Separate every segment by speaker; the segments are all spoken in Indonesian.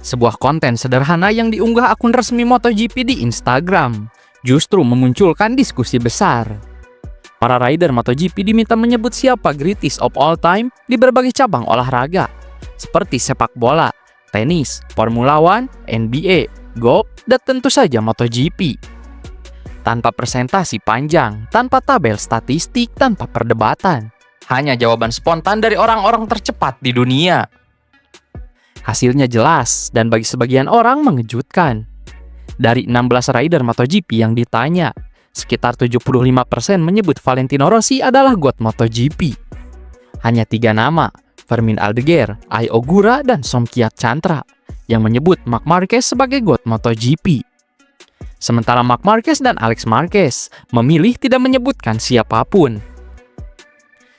Speaker 1: Sebuah konten sederhana yang diunggah akun resmi MotoGP di Instagram justru memunculkan diskusi besar. Para rider MotoGP diminta menyebut siapa greatest of all time di berbagai cabang olahraga, seperti sepak bola, tenis, Formula One, NBA, golf, dan tentu saja MotoGP. Tanpa presentasi panjang, tanpa tabel statistik, tanpa perdebatan. Hanya jawaban spontan dari orang-orang tercepat di dunia. Hasilnya jelas dan bagi sebagian orang mengejutkan. Dari 16 rider MotoGP yang ditanya, sekitar 75% menyebut Valentino Rossi adalah GOAT MotoGP. Hanya 3 nama, Fermin Aldeguer, Ai Ogura, dan Somkhiat Chantra, yang menyebut Marc Marquez sebagai GOAT MotoGP. Sementara Marc Marquez dan Alex Marquez memilih tidak menyebutkan siapapun.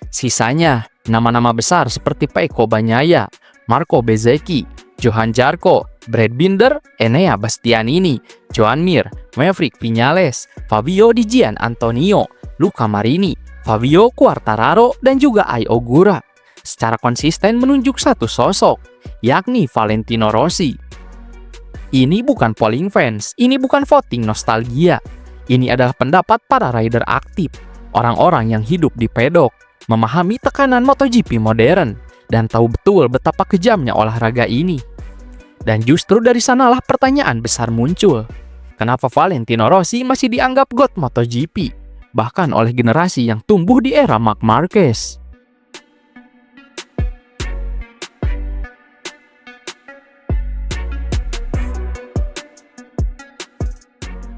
Speaker 1: Sisanya, nama-nama besar seperti Pecco Bagnaia, Marco Bezzecchi, Johan Zarco, Brad Binder, Enea Bastianini, Joan Mir, Maverick Viñales, Fabio Di Gianantonio, Luca Marini, Fabio Quartararo, dan juga Ai Ogura secara konsisten menunjuk satu sosok, yakni Valentino Rossi. Ini bukan polling fans, ini bukan voting nostalgia. Ini adalah pendapat para rider aktif, orang-orang yang hidup di pedok, memahami tekanan MotoGP modern, dan tahu betul betapa kejamnya olahraga ini. Dan justru dari sanalah pertanyaan besar muncul. Kenapa Valentino Rossi masih dianggap GOAT MotoGP, bahkan oleh generasi yang tumbuh di era Marc Marquez?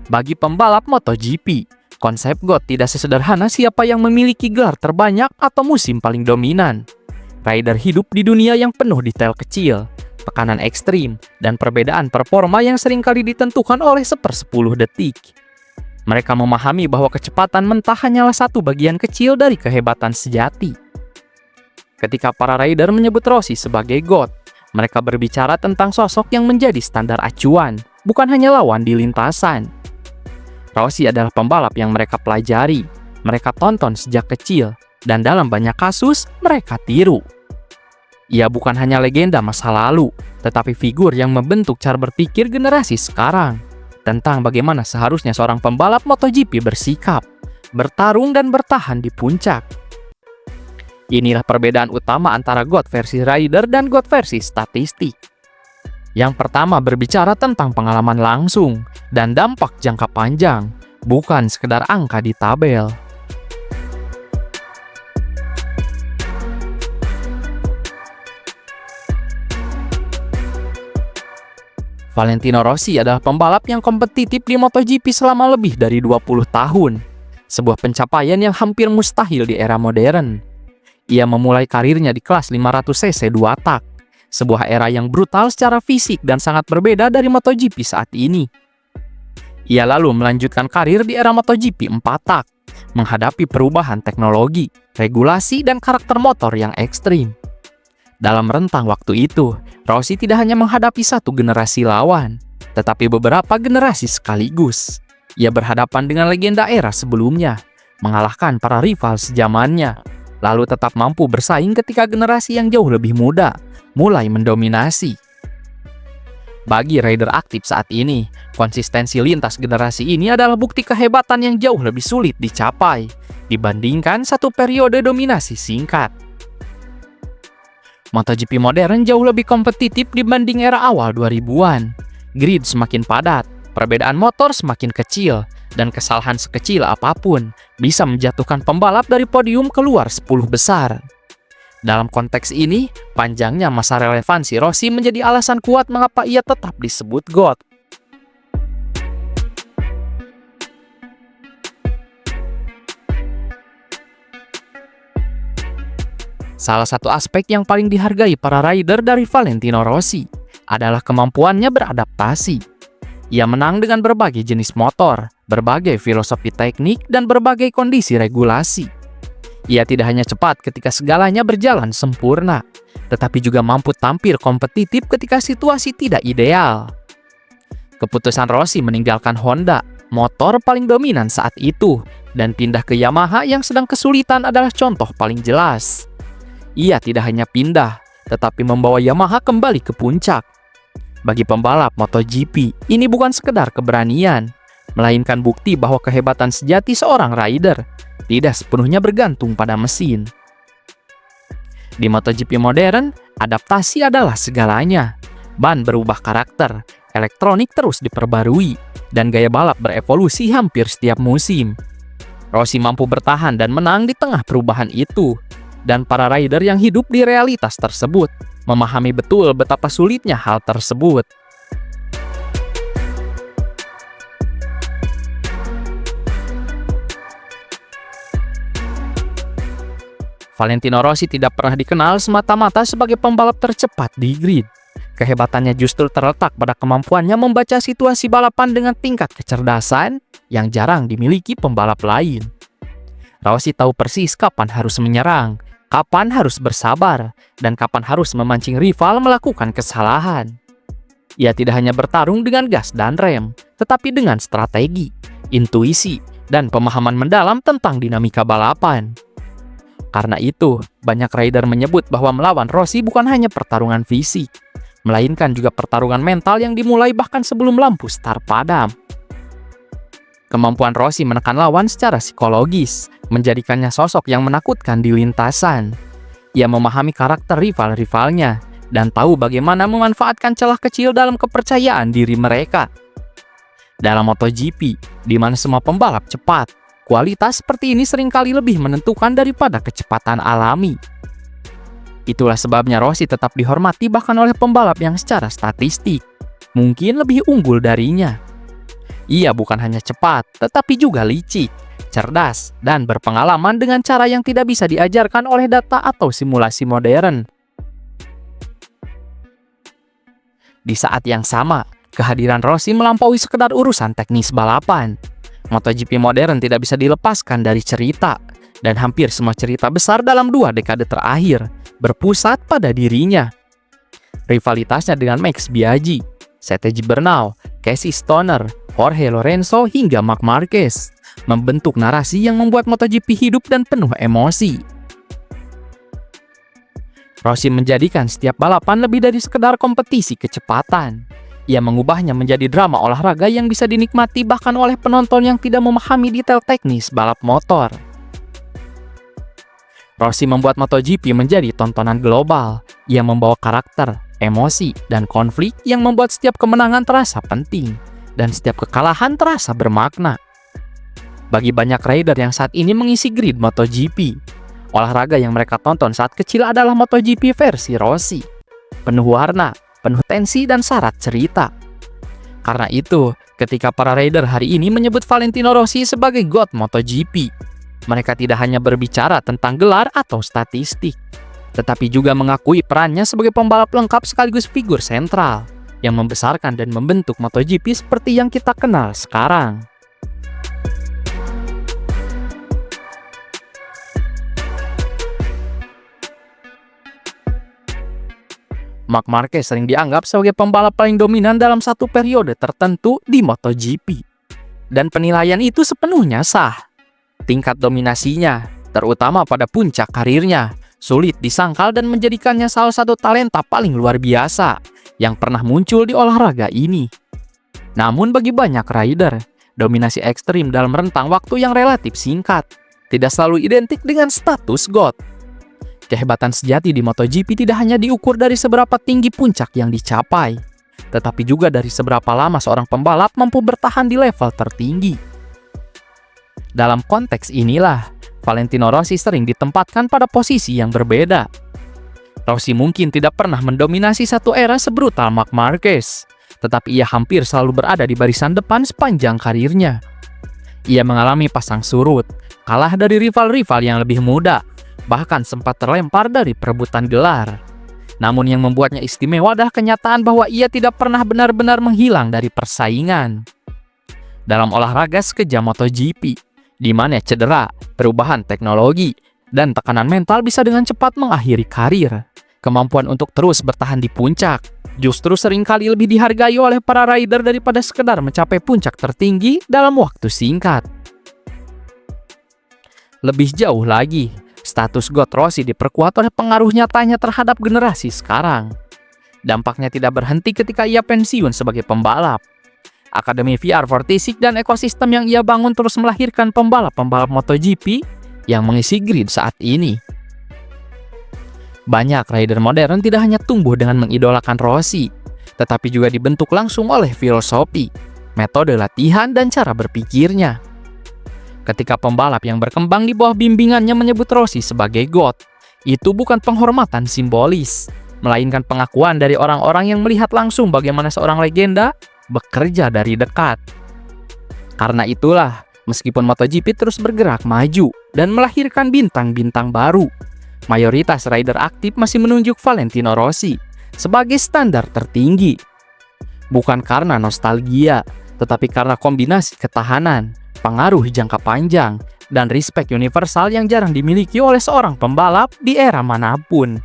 Speaker 1: Bagi pembalap MotoGP, konsep GOAT tidak sesederhana siapa yang memiliki gelar terbanyak atau musim paling dominan. Rider hidup di dunia yang penuh detail kecil, tekanan ekstrim, dan perbedaan performa yang seringkali ditentukan oleh 1/10 detik. Mereka memahami bahwa kecepatan mentah hanyalah satu bagian kecil dari kehebatan sejati. Ketika para rider menyebut Rossi sebagai GOAT, mereka berbicara tentang sosok yang menjadi standar acuan, bukan hanya lawan di lintasan. Rossi adalah pembalap yang mereka pelajari, mereka tonton sejak kecil, dan dalam banyak kasus mereka tiru. Ia bukan hanya legenda masa lalu, tetapi figur yang membentuk cara berpikir generasi sekarang tentang bagaimana seharusnya seorang pembalap MotoGP bersikap, bertarung, dan bertahan di puncak. Inilah perbedaan utama antara GOAT versi rider dan GOAT versi statistik. Yang pertama berbicara tentang pengalaman langsung dan dampak jangka panjang, bukan sekedar angka di tabel. Valentino Rossi adalah pembalap yang kompetitif di MotoGP selama lebih dari 20 tahun. Sebuah pencapaian yang hampir mustahil di era modern. Ia memulai karirnya di kelas 500cc 2 tak. Sebuah era yang brutal secara fisik dan sangat berbeda dari MotoGP saat ini. Ia lalu melanjutkan karir di era MotoGP 4 tak, menghadapi perubahan teknologi, regulasi, dan karakter motor yang ekstrim. Dalam rentang waktu itu, Rossi tidak hanya menghadapi satu generasi lawan, tetapi beberapa generasi sekaligus. Ia berhadapan dengan legenda era sebelumnya, mengalahkan para rival sezamannya, lalu tetap mampu bersaing ketika generasi yang jauh lebih muda mulai mendominasi. Bagi rider aktif saat ini, konsistensi lintas generasi ini adalah bukti kehebatan yang jauh lebih sulit dicapai dibandingkan satu periode dominasi singkat. MotoGP modern jauh lebih kompetitif dibanding era awal 2000-an. Grid semakin padat, perbedaan motor semakin kecil, dan kesalahan sekecil apapun bisa menjatuhkan pembalap dari podium keluar 10 besar. Dalam konteks ini, panjangnya masa relevansi Rossi menjadi alasan kuat mengapa ia tetap disebut GOAT. Salah satu aspek yang paling dihargai para rider dari Valentino Rossi adalah kemampuannya beradaptasi. Ia menang dengan berbagai jenis motor, berbagai filosofi teknik, dan berbagai kondisi regulasi. Ia tidak hanya cepat ketika segalanya berjalan sempurna, tetapi juga mampu tampil kompetitif ketika situasi tidak ideal. Keputusan Rossi meninggalkan Honda, motor paling dominan saat itu, dan pindah ke Yamaha yang sedang kesulitan adalah contoh paling jelas. Ia tidak hanya pindah, tetapi membawa Yamaha kembali ke puncak. Bagi pembalap MotoGP, ini bukan sekedar keberanian, melainkan bukti bahwa kehebatan sejati seorang rider tidak sepenuhnya bergantung pada mesin. Di MotoGP modern, adaptasi adalah segalanya. Ban berubah karakter, elektronik terus diperbarui, dan gaya balap berevolusi hampir setiap musim. Rossi mampu bertahan dan menang di tengah perubahan itu, dan para rider yang hidup di realitas tersebut memahami betul betapa sulitnya hal tersebut. Valentino Rossi tidak pernah dikenal semata-mata sebagai pembalap tercepat di grid. Kehebatannya justru terletak pada kemampuannya membaca situasi balapan dengan tingkat kecerdasan yang jarang dimiliki pembalap lain. Rossi tahu persis kapan harus menyerang, kapan harus bersabar, dan kapan harus memancing rival melakukan kesalahan. Ia tidak hanya bertarung dengan gas dan rem, tetapi dengan strategi, intuisi, dan pemahaman mendalam tentang dinamika balapan. Karena itu, banyak rider menyebut bahwa melawan Rossi bukan hanya pertarungan fisik, melainkan juga pertarungan mental yang dimulai bahkan sebelum lampu start padam. Kemampuan Rossi menekan lawan secara psikologis menjadikannya sosok yang menakutkan di lintasan. Ia memahami karakter rival-rivalnya dan tahu bagaimana memanfaatkan celah kecil dalam kepercayaan diri mereka. Dalam MotoGP, di mana semua pembalap cepat, kualitas seperti ini seringkali lebih menentukan daripada kecepatan alami. Itulah sebabnya Rossi tetap dihormati bahkan oleh pembalap yang secara statistik mungkin lebih unggul darinya. Ia bukan hanya cepat, tetapi juga licik, cerdas, dan berpengalaman dengan cara yang tidak bisa diajarkan oleh data atau simulasi modern. Di saat yang sama, kehadiran Rossi melampaui sekedar urusan teknis balapan. MotoGP modern tidak bisa dilepaskan dari cerita, dan hampir semua cerita besar dalam 2 dekade terakhir berpusat pada dirinya. Rivalitasnya dengan Max Biaggi, Sete Gibernau, Casey Stoner, Jorge Lorenzo hingga Marc Marquez membentuk narasi yang membuat MotoGP hidup dan penuh emosi. Rossi menjadikan setiap balapan lebih dari sekedar kompetisi kecepatan. Ia mengubahnya menjadi drama olahraga yang bisa dinikmati bahkan oleh penonton yang tidak memahami detail teknis balap motor. Rossi membuat MotoGP menjadi tontonan global. Ia membawa karakter, emosi, dan konflik yang membuat setiap kemenangan terasa penting dan setiap kekalahan terasa bermakna. Bagi banyak rider yang saat ini mengisi grid MotoGP, olahraga yang mereka tonton saat kecil adalah MotoGP versi Rossi. Penuh warna, penuh tensi, dan syarat cerita. Karena itu, ketika para rider hari ini menyebut Valentino Rossi sebagai GOAT MotoGP, mereka tidak hanya berbicara tentang gelar atau statistik, tetapi juga mengakui perannya sebagai pembalap lengkap sekaligus figur sentral yang membesarkan dan membentuk MotoGP seperti yang kita kenal sekarang. Marc Marquez sering dianggap sebagai pembalap paling dominan dalam satu periode tertentu di MotoGP. Dan penilaian itu sepenuhnya sah. Tingkat dominasinya, terutama pada puncak karirnya, sulit disangkal dan menjadikannya salah satu talenta paling luar biasa yang pernah muncul di olahraga ini. Namun bagi banyak rider, dominasi ekstrim dalam rentang waktu yang relatif singkat tidak selalu identik dengan status GOAT. Kehebatan sejati di MotoGP tidak hanya diukur dari seberapa tinggi puncak yang dicapai, tetapi juga dari seberapa lama seorang pembalap mampu bertahan di level tertinggi. Dalam konteks inilah, Valentino Rossi sering ditempatkan pada posisi yang berbeda. Rossi mungkin tidak pernah mendominasi satu era sebrutal Marc Marquez, tetapi ia hampir selalu berada di barisan depan sepanjang karirnya. Ia mengalami pasang surut, kalah dari rival-rival yang lebih muda, bahkan sempat terlempar dari perebutan gelar. Namun yang membuatnya istimewa adalah kenyataan bahwa ia tidak pernah benar-benar menghilang dari persaingan. Dalam olahraga sekejam MotoGP, di mana cedera, perubahan teknologi, dan tekanan mental bisa dengan cepat mengakhiri karir, kemampuan untuk terus bertahan di puncak justru seringkali lebih dihargai oleh para rider daripada sekedar mencapai puncak tertinggi dalam waktu singkat. Lebih jauh lagi, status GOAT Rossi diperkuat oleh pengaruh nyatanya terhadap generasi sekarang. Dampaknya tidak berhenti ketika ia pensiun sebagai pembalap. Akademi VR46 dan ekosistem yang ia bangun terus melahirkan pembalap-pembalap MotoGP yang mengisi grid saat ini. Banyak rider modern tidak hanya tumbuh dengan mengidolakan Rossi, tetapi juga dibentuk langsung oleh filosofi, metode latihan, dan cara berpikirnya. Ketika pembalap yang berkembang di bawah bimbingannya menyebut Rossi sebagai GOAT, itu bukan penghormatan simbolis, melainkan pengakuan dari orang-orang yang melihat langsung bagaimana seorang legenda bekerja dari dekat. Karena itulah, meskipun MotoGP terus bergerak maju dan melahirkan bintang-bintang baru, mayoritas rider aktif masih menunjuk Valentino Rossi sebagai standar tertinggi. Bukan karena nostalgia, tetapi karena kombinasi ketahanan, pengaruh jangka panjang, dan respect universal yang jarang dimiliki oleh seorang pembalap di era manapun.